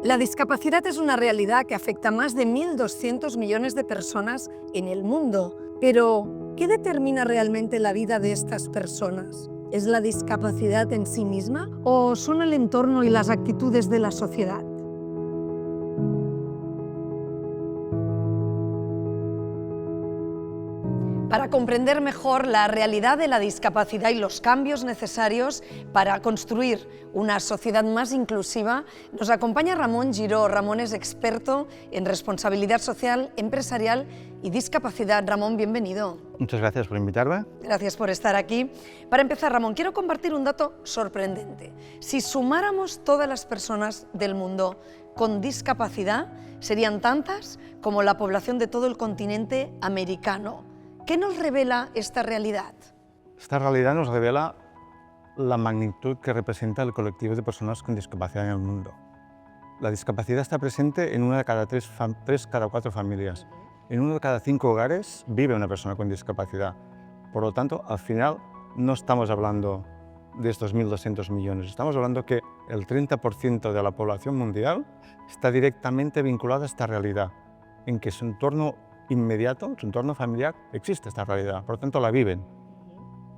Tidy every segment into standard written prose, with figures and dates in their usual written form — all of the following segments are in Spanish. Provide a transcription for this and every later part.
La discapacidad es una realidad que afecta a más de 1.200 millones de personas en el mundo. Pero, ¿qué determina realmente la vida de estas personas? ¿Es la discapacidad en sí misma o son el entorno y las actitudes de la sociedad? Para comprender mejor la realidad de la discapacidad y los cambios necesarios para construir una sociedad más inclusiva, nos acompaña Ramón Giró. Ramón es experto en responsabilidad social, empresarial y discapacidad. Ramón, bienvenido. Muchas gracias por invitarme. Gracias por estar aquí. Para empezar, Ramón, quiero compartir un dato sorprendente. Si sumáramos todas las personas del mundo con discapacidad, serían tantas como la población de todo el continente americano. ¿Qué nos revela esta realidad? Esta realidad nos revela la magnitud que representa el colectivo de personas con discapacidad en el mundo. La discapacidad está presente en una de cada tres cada cuatro familias. En uno de cada 5 hogares vive una persona con discapacidad. Por lo tanto, al final no estamos hablando de estos 1.200 millones. Estamos hablando que el 30% de la población mundial está directamente vinculada a esta realidad, en que su entorno inmediato, su entorno familiar, existe esta realidad, por lo tanto la viven.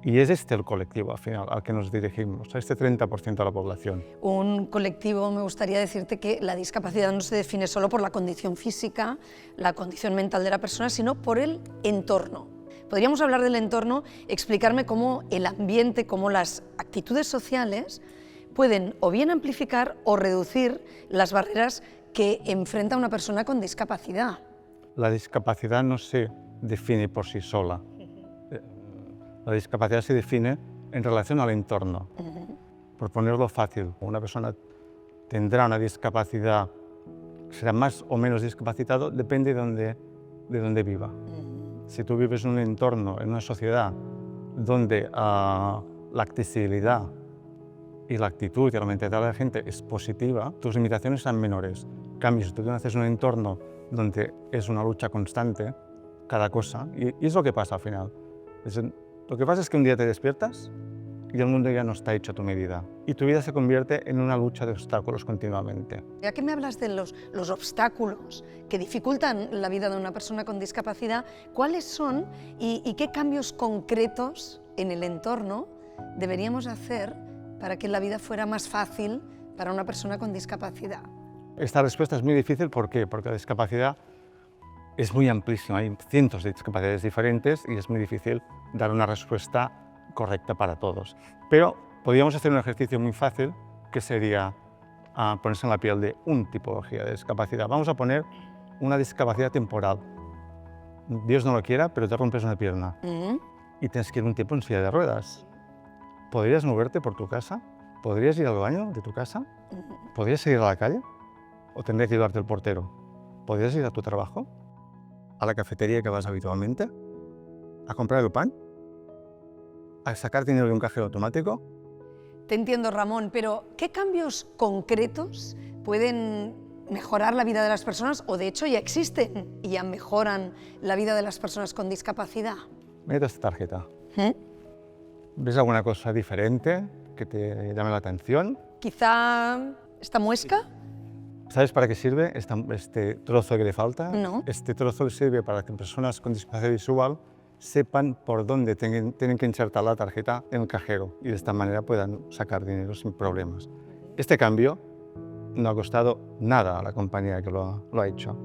Y es este el colectivo al final al que nos dirigimos, a este 30% de la población. Un colectivo, me gustaría decirte que la discapacidad no se define solo por la condición física, la condición mental de la persona, sino por el entorno. Podríamos hablar del entorno, explicarme cómo el ambiente, cómo las actitudes sociales pueden o bien amplificar o reducir las barreras que enfrenta una persona con discapacidad. La discapacidad no se define por sí sola. La discapacidad se define en relación al entorno. Por ponerlo fácil, una persona tendrá una discapacidad, será más o menos discapacitado, depende de dónde viva. Si tú vives en un entorno, en una sociedad, donde la accesibilidad y la actitud y la mentalidad de la gente es positiva, tus limitaciones son menores. En cambio, si tú naces en un entorno donde es una lucha constante, cada cosa, y es lo que pasa al final. Lo que pasa es que un día te despiertas y el mundo ya no está hecho a tu medida, y tu vida se convierte en una lucha de obstáculos continuamente. Ya que me hablas de los obstáculos que dificultan la vida de una persona con discapacidad, ¿cuáles son y qué cambios concretos en el entorno deberíamos hacer para que la vida fuera más fácil para una persona con discapacidad? Esta respuesta es muy difícil, ¿por qué? Porque la discapacidad es muy amplísima, hay cientos de discapacidades diferentes y es muy difícil dar una respuesta correcta para todos. Pero podríamos hacer un ejercicio muy fácil, que sería ponerse en la piel de una tipología de discapacidad. Vamos a poner una discapacidad temporal. Dios no lo quiera, pero te rompes una pierna y tienes que ir un tiempo en silla de ruedas. ¿Podrías moverte por tu casa? ¿Podrías ir al baño de tu casa? ¿Podrías ir a la calle? ¿O tendrías que llevarte el portero? ¿Podrías ir a tu trabajo? ¿A la cafetería que vas habitualmente? ¿A comprar el pan? ¿A sacar dinero de un cajero automático? Te entiendo, Ramón, pero ¿qué cambios concretos pueden mejorar la vida de las personas, o de hecho ya existen y ya mejoran la vida de las personas con discapacidad? Mira esta tarjeta. ¿Ves alguna cosa diferente que te llame la atención? Quizá esta muesca. ¿Sabes para qué sirve este trozo que le falta? No. Este trozo sirve para que personas con discapacidad visual sepan por dónde tienen que insertar la tarjeta en el cajero y de esta manera puedan sacar dinero sin problemas. Este cambio no ha costado nada a la compañía que lo ha hecho.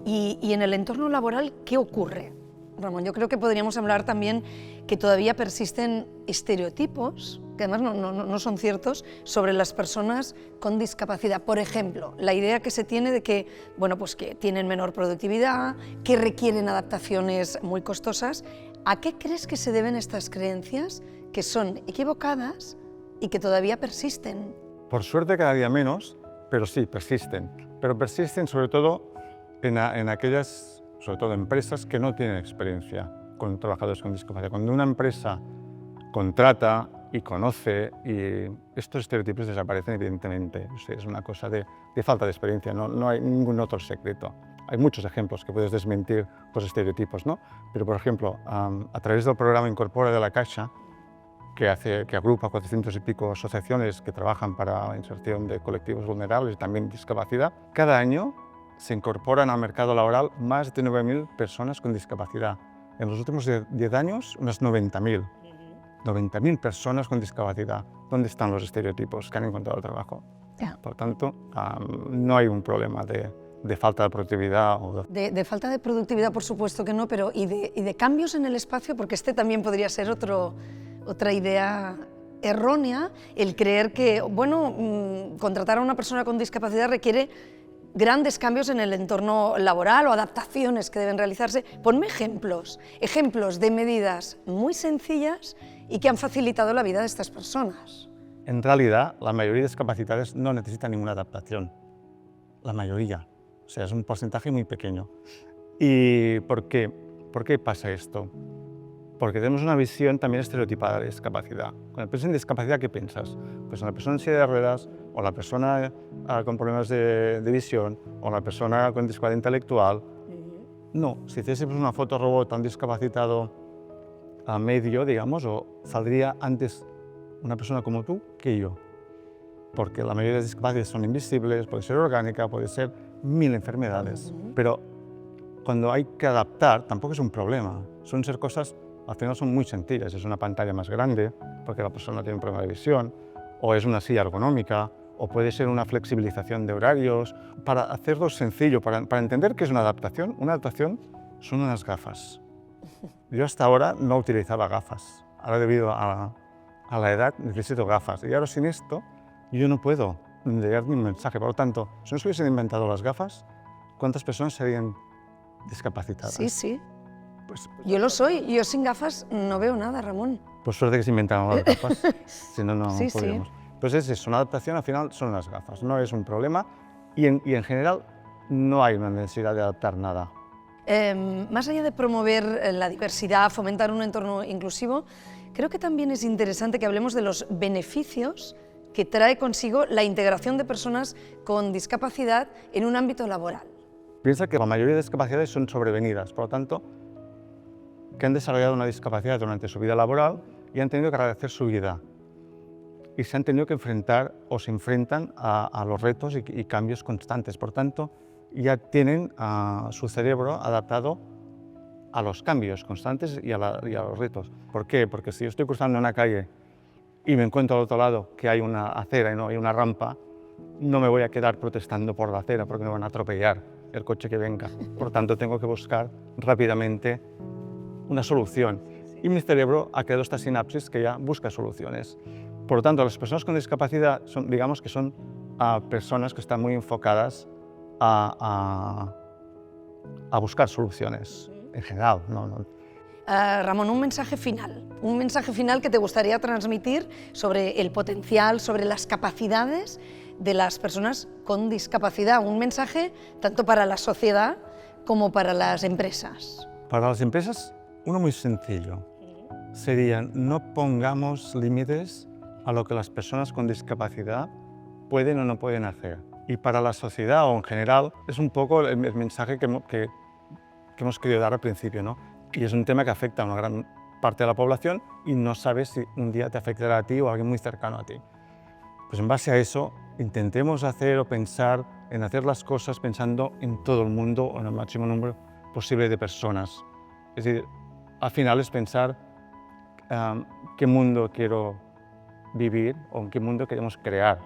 Y en el entorno laboral, ¿qué ocurre? Ramón, yo creo que podríamos hablar también que todavía persisten estereotipos, que además no son ciertos, sobre las personas con discapacidad. Por ejemplo, la idea que se tiene de que, bueno, pues que tienen menor productividad, que requieren adaptaciones muy costosas. ¿A qué crees que se deben estas creencias que son equivocadas y que todavía persisten? Por suerte cada día menos, pero sí, persisten. Pero persisten sobre todo en aquellas sobre todo empresas que no tienen experiencia con trabajadores con discapacidad. Cuando una empresa contrata y conoce, y estos estereotipos desaparecen evidentemente. Es una cosa de falta de experiencia, no hay ningún otro secreto. Hay muchos ejemplos que puedes desmentir los estereotipos, ¿no? Pero, por ejemplo, a través del programa Incorpora de la Caixa, que agrupa 400 y pico asociaciones que trabajan para la inserción de colectivos vulnerables y también discapacidad, cada año se incorporan al mercado laboral más de 9.000 personas con discapacidad. En los últimos 10 años, unas 90.000. 90.000 personas con discapacidad. ¿Dónde están los estereotipos que han encontrado trabajo? Por tanto, no hay un problema de falta de productividad. De falta de productividad, por supuesto que no, pero y de cambios en el espacio, porque este también podría ser otra idea errónea, el creer que, bueno, contratar a una persona con discapacidad requiere grandes cambios en el entorno laboral o adaptaciones que deben realizarse. Ponme ejemplos de medidas muy sencillas y que han facilitado la vida de estas personas. En realidad, la mayoría de discapacidades no necesitan ninguna adaptación. La mayoría. O sea, es un porcentaje muy pequeño. ¿Y por qué? ¿Por qué pasa esto? Porque tenemos una visión también estereotipada de discapacidad. Cuando piensas en discapacidad, ¿qué piensas? Pues en la persona en silla de ruedas, o la persona con problemas de visión, o la persona con discapacidad intelectual. No, si hiciésemos una foto robot a un discapacitado a medio, digamos, o saldría antes una persona como tú que yo. Porque la mayoría de las discapacidades son invisibles, puede ser orgánica, puede ser 1000 enfermedades. Pero cuando hay que adaptar, tampoco es un problema. Suelen ser cosas, al final son muy sencillas. Es una pantalla más grande, porque la persona tiene un problema de visión, o es una silla ergonómica, o puede ser una flexibilización de horarios. Para hacerlo sencillo, para entender qué es una adaptación son unas gafas. Yo hasta ahora no utilizaba gafas. Ahora, debido a la edad, necesito gafas. Y ahora sin esto, yo no puedo leer ni un mensaje. Por lo tanto, si no se hubiesen inventado las gafas, ¿cuántas personas serían discapacitadas? Sí, sí. Pues yo lo soy. Yo sin gafas no veo nada, Ramón. Pues suerte que se inventaron las gafas, si no, no Sí, podríamos. sí. Pues es eso, una adaptación al final son las gafas, no es un problema y en general no hay una necesidad de adaptar nada. Más allá de promover la diversidad, fomentar un entorno inclusivo, creo que también es interesante que hablemos de los beneficios que trae consigo la integración de personas con discapacidad en un ámbito laboral. Piensa que la mayoría de discapacidades son sobrevenidas, por lo tanto, que han desarrollado una discapacidad durante su vida laboral y han tenido que rehacer su vida. Y se han tenido que enfrentar o se enfrentan a los retos y cambios constantes. Por tanto, ya tienen su cerebro adaptado a los cambios constantes y a los retos. ¿Por qué? Porque si yo estoy cruzando una calle y me encuentro al otro lado que hay una acera y no hay una rampa, no me voy a quedar protestando por la acera porque me van a atropellar el coche que venga. Por tanto, tengo que buscar rápidamente una solución. Y mi cerebro ha creado esta sinapsis que ya busca soluciones. Por lo tanto, las personas con discapacidad digamos que son personas que están muy enfocadas a buscar soluciones en general. Ramón, un mensaje final que te gustaría transmitir sobre el potencial, sobre las capacidades de las personas con discapacidad, un mensaje tanto para la sociedad como para las empresas. Para las empresas, uno muy sencillo, sería no pongamos límites a lo que las personas con discapacidad pueden o no pueden hacer. Y para la sociedad o en general es un poco el mensaje que hemos querido dar al principio, ¿no? Y es un tema que afecta a una gran parte de la población y no sabes si un día te afectará a ti o a alguien muy cercano a ti. Pues en base a eso, intentemos hacer o pensar en hacer las cosas pensando en todo el mundo o en el máximo número posible de personas. Es decir, al final es pensar qué mundo quiero vivir o en qué mundo queremos crear.